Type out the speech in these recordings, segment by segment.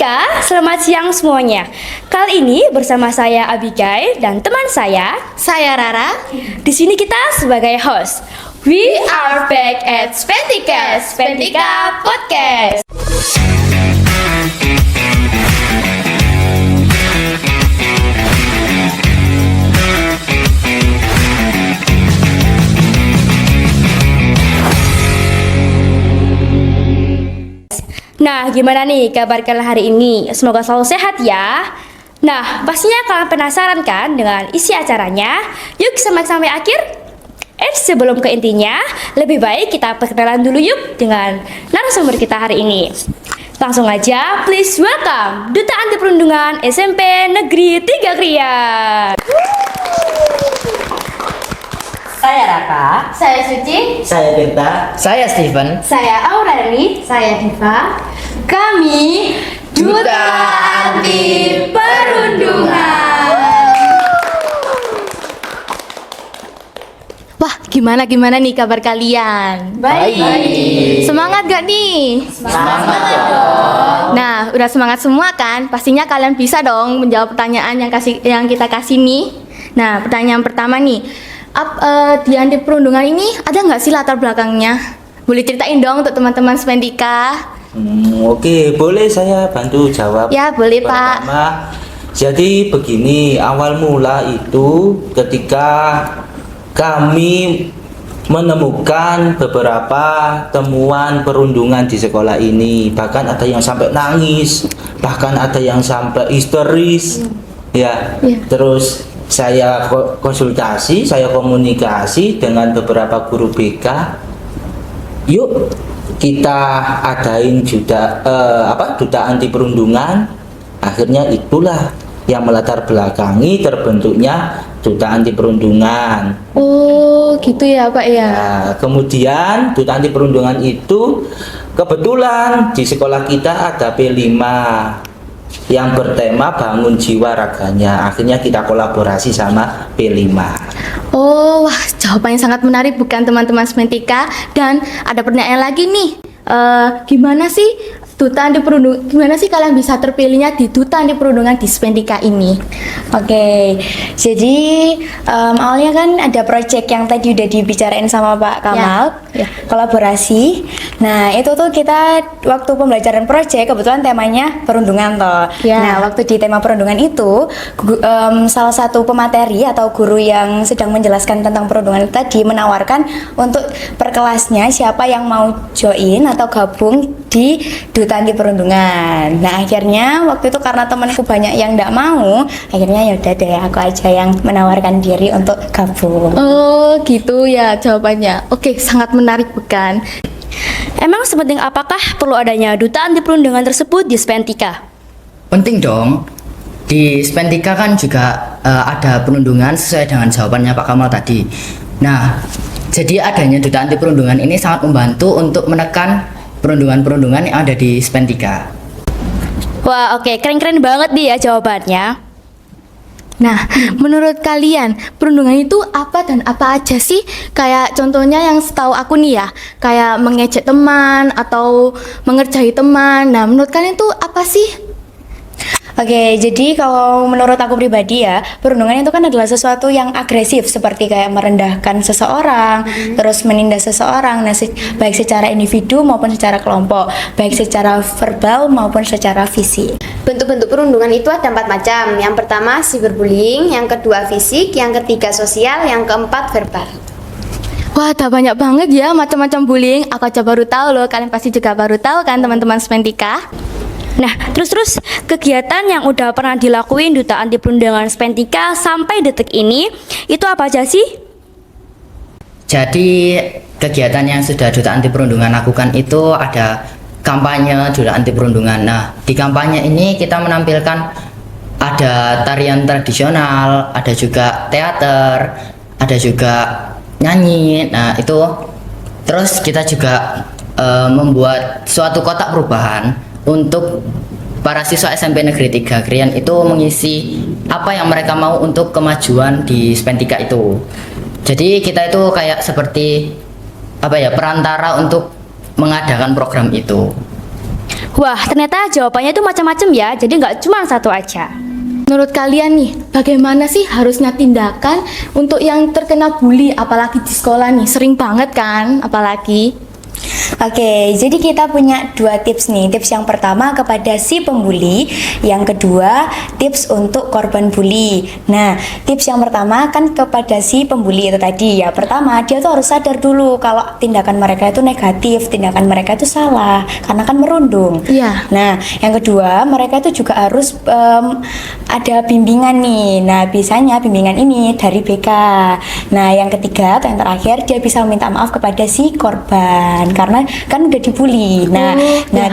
Spentika, selamat siang semuanya. Kali ini bersama saya Abigail dan teman saya Rara. Di sini kita sebagai host. We are back at Spentika, Spentika Podcast. Nah, gimana nih kabar kalian hari ini? Semoga selalu sehat ya. Nah, pastinya kalian penasaran kan dengan isi acaranya? Yuk sampai akhir. Sebelum ke intinya, lebih baik kita perkenalan dulu yuk dengan narasumber kita hari ini. Langsung aja, please welcome Duta Anti Perundungan SMP Negeri 3 Krian. Saya Raka. Saya Suci. Saya Tirta. Saya Steven. Saya Aureli. Saya Diva. Kami Duta Anti Perundungan. Wah, gimana nih kabar kalian? Baik. Semangat gak nih? Semangat dong. Nah, udah semangat semua kan? Pastinya kalian bisa dong menjawab pertanyaan yang kita kasih nih. Nah, pertanyaan pertama nih, di anti perundungan ini ada nggak sih latar belakangnya? Boleh ceritain dong untuk teman-teman Spentika? Oke, boleh saya bantu jawab. Ya, boleh Pak. Pertama, jadi begini, awal mula itu ketika kami menemukan beberapa temuan perundungan di sekolah ini, bahkan ada yang sampai nangis, bahkan ada yang sampai histeris, ya. Terus saya konsultasi, saya komunikasi dengan beberapa guru BK. Yuk kita adain duta anti perundungan. Akhirnya itulah yang melatar belakangi terbentuknya duta anti perundungan. Oh, gitu ya Pak ya. Nah, kemudian duta anti perundungan itu kebetulan di sekolah kita ada P5 yang bertema bangun jiwa raganya. Akhirnya kita kolaborasi sama P5. Oh, wah, jawabannya sangat menarik bukan teman-teman Spentika? Dan ada pertanyaan lagi nih. Gimana sih gimana sih kalian bisa terpilihnya di duta anti perundungan di Spentika ini? Oke, jadi awalnya kan ada project yang tadi udah dibicarain sama Pak Kamal, Ya. kolaborasi. Nah, itu tuh kita waktu pembelajaran project kebetulan temanya perundungan toh. Ya. Nah, waktu di tema perundungan itu salah satu pemateri atau guru yang sedang menjelaskan tentang perundungan tadi menawarkan untuk per kelasnya siapa yang mau join atau gabung di duta anti perundungan. Nah, akhirnya waktu itu karena temanku banyak yang nggak mau, akhirnya ya udah deh aku aja yang menawarkan diri untuk gabung. Oh, gitu ya jawabannya. Oke, sangat menarik bukan? Emang sepenting apakah perlu adanya duta anti perundungan tersebut di Spentika? Penting dong. Di Spentika kan juga ada perundungan sesuai dengan jawabannya Pak Kamal tadi. Nah, jadi adanya duta anti perundungan ini sangat membantu untuk menekan perundungan-perundungan yang ada di Spentika. Wah, oke, keren-keren banget nih ya jawabannya. Nah, menurut kalian perundungan itu apa dan apa aja sih? Kayak contohnya yang setahu aku nih ya, kayak mengejek teman atau mengerjai teman. Nah, menurut kalian itu apa sih? Oke, jadi kalau menurut aku pribadi ya, perundungan itu kan adalah sesuatu yang agresif seperti kayak merendahkan seseorang, terus menindas seseorang, baik secara individu maupun secara kelompok, baik secara verbal maupun secara fisik. Bentuk-bentuk perundungan itu ada 4 macam. Yang pertama cyberbullying, yang kedua fisik, yang ketiga sosial, yang keempat verbal. Wah, ada banyak banget ya macam-macam bullying. Aku aja baru tahu loh, kalian pasti juga baru tahu kan teman-teman Spentika? Nah, terus kegiatan yang udah pernah dilakuin duta anti perundungan Spentika sampai detik ini itu apa aja sih? Jadi kegiatan yang sudah duta anti perundungan lakukan itu ada kampanye duta anti perundungan. Nah, di kampanye ini kita menampilkan ada tarian tradisional, ada juga teater, ada juga nyanyi. Nah, itu terus kita juga membuat suatu kotak perubahan untuk para siswa SMP Negeri 3 Krian itu mengisi apa yang mereka mau untuk kemajuan di Spentika itu. Jadi kita itu kayak seperti perantara untuk mengadakan program itu. Wah, ternyata jawabannya itu macam-macam ya, jadi nggak cuma satu aja. Menurut kalian nih, bagaimana sih harusnya tindakan untuk yang terkena bully, apalagi di sekolah nih? Sering banget kan, apalagi. Oke, jadi kita punya dua tips nih. Tips yang pertama kepada si pembuli, yang kedua tips untuk korban bully. Nah, tips yang pertama kan kepada si pembuli itu tadi ya. Pertama, dia tuh harus sadar dulu kalau tindakan mereka itu negatif, tindakan mereka itu salah, karena kan merundung. Iya. Nah, yang kedua, mereka itu juga harus ada bimbingan nih. Nah, biasanya bimbingan ini dari BK. Nah, yang ketiga atau yang terakhir, dia bisa minta maaf kepada si korban karena kan udah dibully. Nah,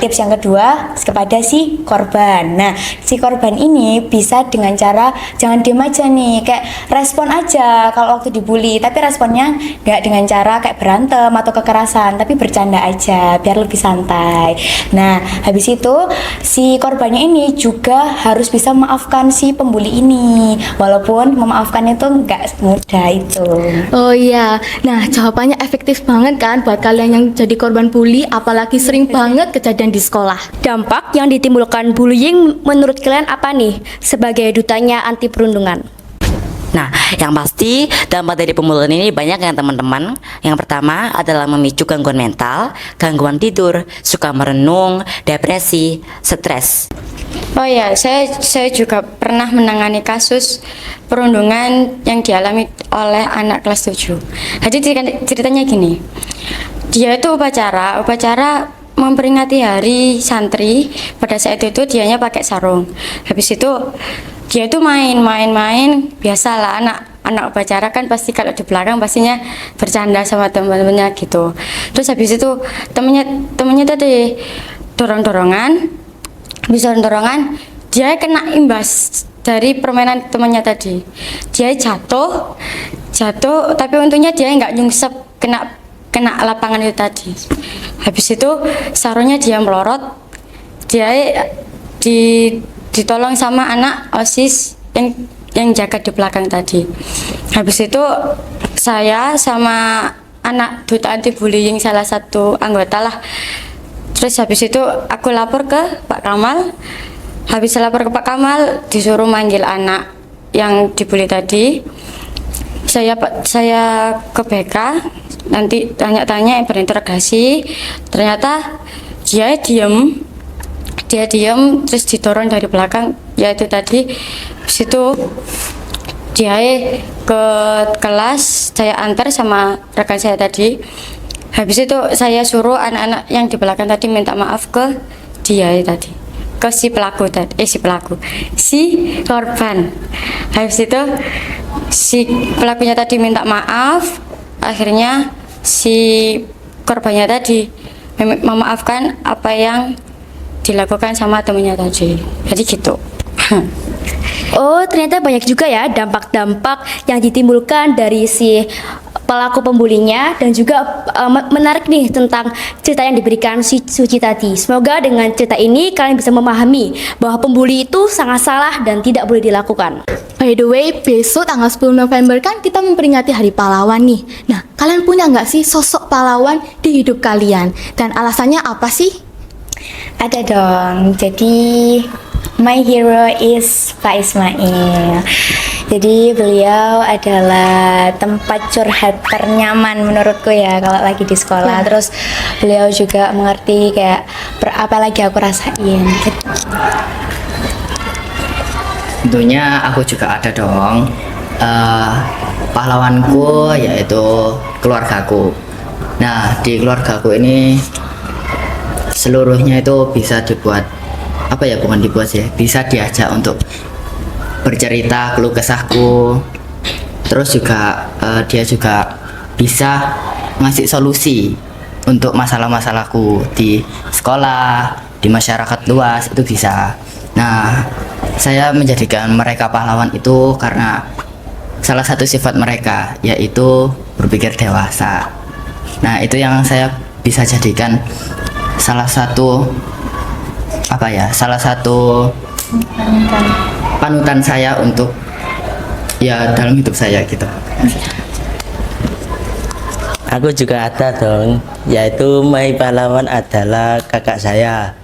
tips yang kedua kepada si korban. Nah, si korban ini bisa dengan cara jangan diem aja nih, kayak respon aja kalau waktu dibully, tapi responnya nggak dengan cara kayak berantem atau kekerasan, tapi bercanda aja biar lebih santai. Nah, habis itu si korbannya ini juga harus bisa memaafkan si pembuli ini, walaupun memaafkan itu nggak mudah itu. Oh iya, nah jawabannya efektif banget kan buat kalian yang jadi korban bully, apalagi sering banget kejadian di sekolah. Dampak yang ditimbulkan bullying menurut kalian apa nih sebagai dutanya anti perundungan? Nah, yang pasti dampak dari pembulian ini banyak ya teman-teman. Yang pertama adalah memicu gangguan mental, gangguan tidur, suka merenung, depresi, stres. Oh ya, saya juga pernah menangani kasus perundungan yang dialami oleh anak kelas 7. Jadi ceritanya gini. Dia itu upacara memperingati hari santri. Pada saat itu dianya pakai sarung. Habis itu dia itu main biasalah anak upacara kan pasti kalau di belakang pastinya bercanda sama teman-temannya gitu. Terus habis itu temennya tadi dorong-dorongan dia kena imbas dari permainan temannya tadi. Dia jatuh tapi untungnya dia nggak nyungsep kena lapangan itu tadi. Habis itu sarungnya dia melorot, dia ditolong sama anak OSIS yang jaga di belakang tadi. Habis itu saya sama anak duta anti bullying salah satu anggota lah. Terus habis itu aku lapor ke Pak Kamal. Habis lapor ke Pak Kamal disuruh manggil anak yang dibully tadi. Saya ke BK, nanti tanya-tanya berinterogasi. Ternyata dia diem terus didorong dari belakang, yaitu tadi. Situ dia ke kelas, saya antar sama rekan saya tadi. Habis itu saya suruh anak-anak yang di belakang tadi minta maaf ke dia tadi, ke si korban. Habis itu si pelakunya tadi minta maaf, akhirnya si korbannya tadi memaafkan apa yang dilakukan sama temennya tadi. Jadi gitu. Oh, ternyata banyak juga ya dampak-dampak yang ditimbulkan dari si pelaku pembulinya, dan juga menarik nih tentang cerita yang diberikan si Suci tadi. Semoga dengan cerita ini kalian bisa memahami bahwa pembuli itu sangat salah dan tidak boleh dilakukan. By the way, besok tanggal 10 November kan kita memperingati Hari Pahlawan nih. Nah, kalian punya nggak sih sosok pahlawan di hidup kalian? Dan alasannya apa sih? Ada dong. Jadi my hero is Pak Ismail. Jadi beliau adalah tempat curhat ternyaman menurutku ya kalau lagi di sekolah. Terus beliau juga mengerti kayak apa lagi aku rasain gitu. Tentunya aku juga ada dong. Pahlawanku yaitu keluargaku. Nah, di keluargaku ini seluruhnya itu bisa dibuat bukan dibuat sih, bisa diajak untuk bercerita keluh kesahku. Terus juga dia juga bisa ngasih solusi untuk masalah-masalahku di sekolah, di masyarakat luas, itu bisa. Nah, saya menjadikan mereka pahlawan itu karena salah satu sifat mereka yaitu berpikir dewasa. Nah, itu yang saya bisa jadikan salah satu panutan saya untuk ya dalam hidup saya gitu. Aku juga ada dong, yaitu my pahlawan adalah kakak saya.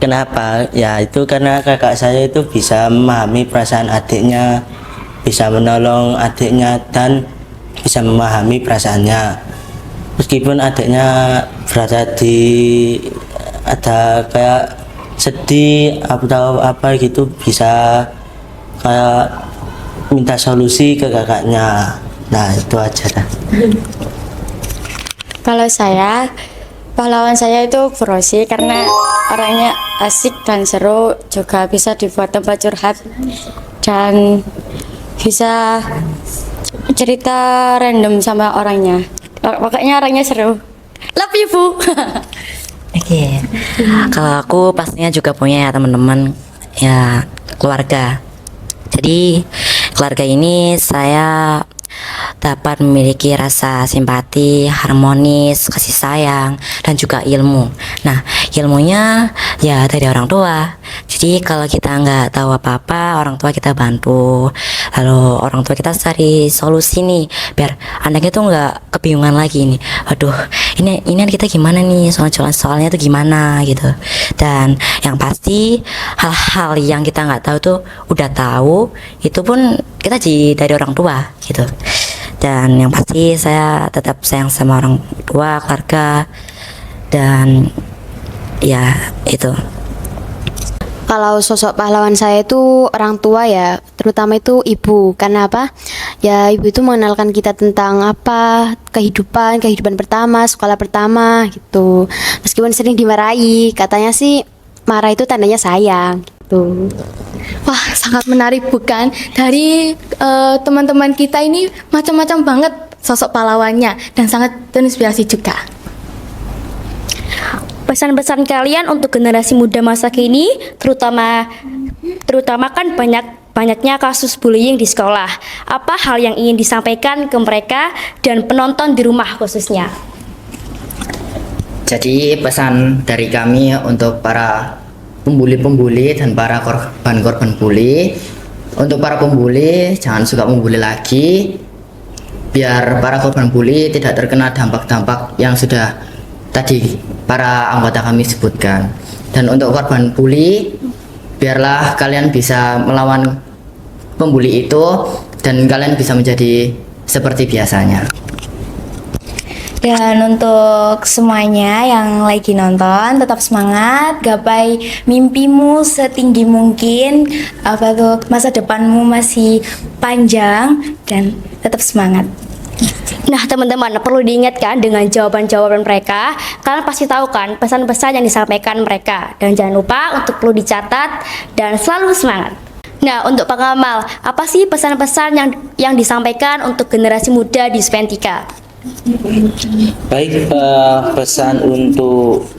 Kenapa? Ya itu karena kakak saya itu bisa memahami perasaan adiknya, bisa menolong adiknya dan bisa memahami perasaannya. Meskipun adiknya berada di ada kayak sedih atau apa gitu, bisa kayak minta solusi ke kakaknya. Nah itu aja dah. Kalau saya, pahlawan saya itu Bu Rosi karena orangnya asik dan seru, juga bisa dibuat tempat curhat dan bisa cerita random sama orangnya. Pokoknya orangnya seru. Love you, Bu. Oke. Kalau aku pastinya juga punya ya teman-teman, ya keluarga. Jadi keluarga ini saya dapat memiliki rasa simpati, harmonis, kasih sayang, dan juga ilmu. Nah, ilmunya ya dari orang tua. Jadi kalau kita nggak tahu apa-apa, orang tua kita bantu. Lalu orang tua kita cari solusi nih, biar anaknya tuh nggak kebingungan lagi nih. Aduh, ini kita gimana nih, soalnya tuh gimana gitu. Dan yang pasti hal-hal yang kita nggak tahu tuh udah tahu, itu pun kita dari orang tua gitu. Dan yang pasti saya tetap sayang sama orang tua, keluarga, dan ya itu. Kalau sosok pahlawan saya itu orang tua ya, terutama itu ibu. Karena apa? Ya ibu itu mengenalkan kita tentang apa, kehidupan pertama, sekolah pertama gitu. Meskipun sering dimarahi, katanya sih marah itu tandanya sayang gitu. Wah, sangat menarik bukan? Dari teman-teman kita ini macam-macam banget sosok pahlawannya dan sangat terinspirasi juga. Pesan-pesan kalian untuk generasi muda masa kini, terutama kan banyaknya kasus bullying di sekolah. Apa hal yang ingin disampaikan ke mereka dan penonton di rumah khususnya? Jadi pesan dari kami untuk para pembuli-pembuli dan para korban-korban bully, untuk para pembuli jangan suka membuli lagi, biar para korban bully tidak terkena dampak-dampak yang sudah tadi para anggota kami sebutkan. Dan untuk korban bully, biarlah kalian bisa melawan pembuli itu dan kalian bisa menjadi seperti biasanya. Dan untuk semuanya yang lagi nonton, tetap semangat, gapai mimpimu setinggi mungkin. Masa depanmu masih panjang dan tetap semangat. Nah teman-teman, perlu diingatkan dengan jawaban-jawaban mereka. Kalian pasti tahu kan pesan-pesan yang disampaikan mereka. Dan jangan lupa untuk perlu dicatat dan selalu semangat. Nah untuk Pak Kamal, apa sih pesan-pesan yang disampaikan untuk generasi muda di Sventika? Baik, pesan untuk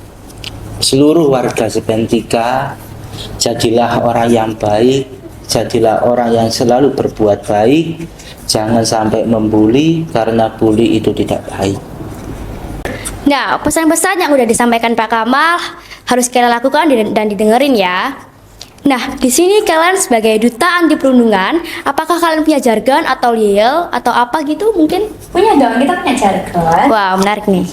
seluruh warga Sventika, jadilah orang yang baik, jadilah orang yang selalu berbuat baik, jangan sampai membuli karena bully itu tidak baik. Nah, pesan-pesan yang udah disampaikan Pak Kamal harus kalian lakukan dan didengerin ya. Nah, di sini kalian sebagai duta anti perundungan, apakah kalian punya jargon atau yel atau apa gitu mungkin? Punya dong, kita punya jargon. Wah, menarik nih.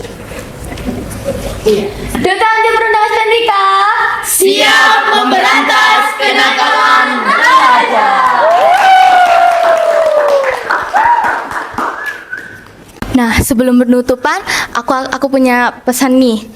Duta anti perundungan Sventika siap memberantas kenakalan remaja. Nah, sebelum penutupan, aku punya pesan nih.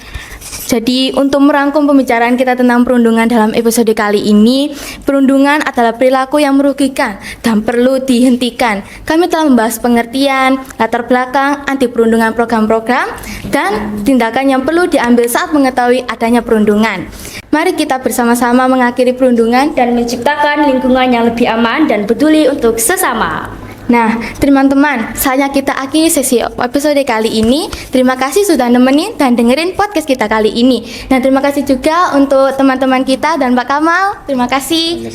Jadi untuk merangkum pembicaraan kita tentang perundungan dalam episode kali ini, perundungan adalah perilaku yang merugikan dan perlu dihentikan. Kami telah membahas pengertian, latar belakang, anti perundungan program-program, dan tindakan yang perlu diambil saat mengetahui adanya perundungan. Mari kita bersama-sama mengakhiri perundungan Dan menciptakan lingkungan yang lebih aman dan peduli untuk sesama. Nah, teman-teman, saatnya kita akhiri sesi episode kali ini. Terima kasih sudah nemenin dan dengerin podcast kita kali ini. Nah, terima kasih juga untuk teman-teman kita dan Pak Kamal. Terima kasih.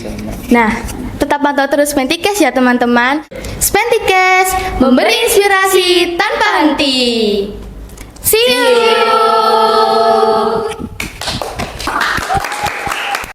Nah, tetap pantau terus Sventikes ya teman-teman. Sventikes, memberi inspirasi tanpa henti. See you.